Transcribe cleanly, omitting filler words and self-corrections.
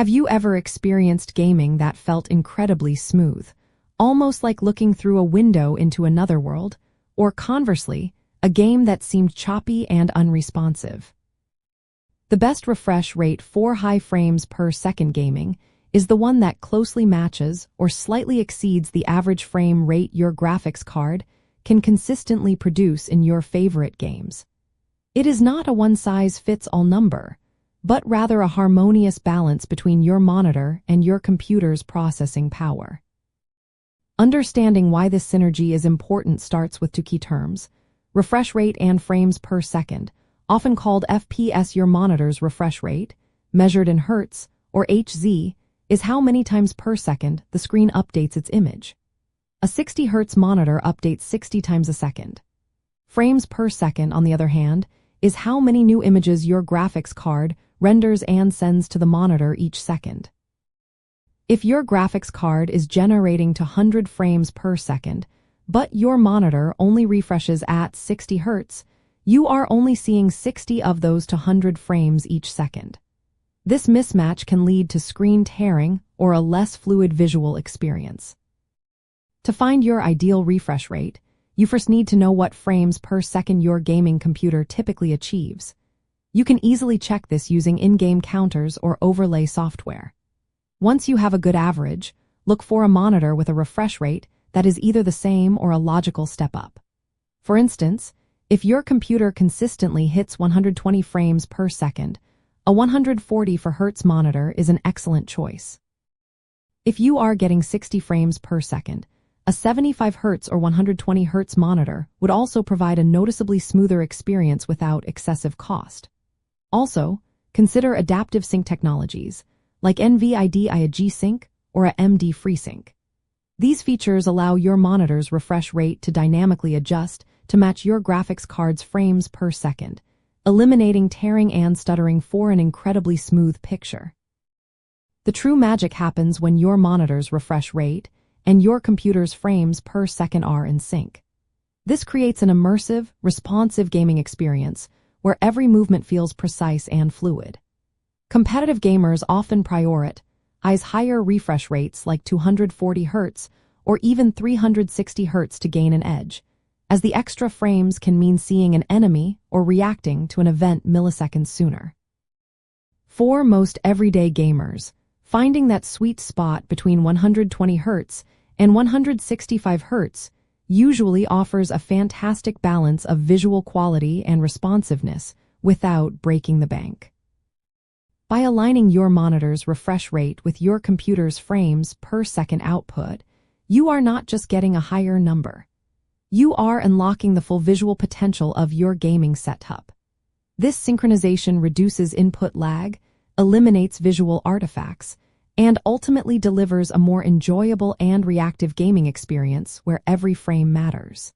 Have you ever experienced gaming that felt incredibly smooth, almost like looking through a window into another world, or conversely, a game that seemed choppy and unresponsive? The best refresh rate for high frames per second gaming is the one that closely matches or slightly exceeds the average frame rate your graphics card can consistently produce in your favorite games. It is not a one-size-fits-all number, but rather a harmonious balance between your monitor and your computer's processing power. Understanding why this synergy is important starts with two key terms: refresh rate and frames per second, often called FPS. Your monitor's refresh rate, measured in Hertz, or Hz, is how many times per second the screen updates its image. A 60 Hz monitor updates 60 times a second. Frames per second, on the other hand, is how many new images your graphics card renders and sends to the monitor each second. If your graphics card is generating to 100 frames per second, but your monitor only refreshes at 60 Hz, you are only seeing 60 of those to 100 frames each second. This mismatch can lead to screen tearing or a less fluid visual experience. To find your ideal refresh rate, you first need to know what frames per second your gaming computer typically achieves. You can easily check this using in-game counters or overlay software. Once you have a good average, look for a monitor with a refresh rate that is either the same or a logical step up. For instance, if your computer consistently hits 120 frames per second, a 140 Hz monitor is an excellent choice. If you are getting 60 frames per second, a 75 Hz or 120 Hz monitor would also provide a noticeably smoother experience without excessive cost. Also, consider adaptive sync technologies, like NVIDIA G-Sync or a MD FreeSync. These features allow your monitor's refresh rate to dynamically adjust to match your graphics card's frames per second, eliminating tearing and stuttering for an incredibly smooth picture. The true magic happens when your monitor's refresh rate and your computer's frames per second are in sync. This creates an immersive, responsive gaming experience where every movement feels precise and fluid. Competitive gamers often prioritize higher refresh rates like 240 Hz or even 360 Hz to gain an edge, as the extra frames can mean seeing an enemy or reacting to an event milliseconds sooner. For most everyday gamers, finding that sweet spot between 120 Hz and 165 Hz usually offers a fantastic balance of visual quality and responsiveness without breaking the bank. By aligning your monitor's refresh rate with your computer's frames per second output, you are not just getting a higher number. You are unlocking the full visual potential of your gaming setup. This synchronization reduces input lag, eliminates visual artifacts, and ultimately delivers a more enjoyable and reactive gaming experience where every frame matters.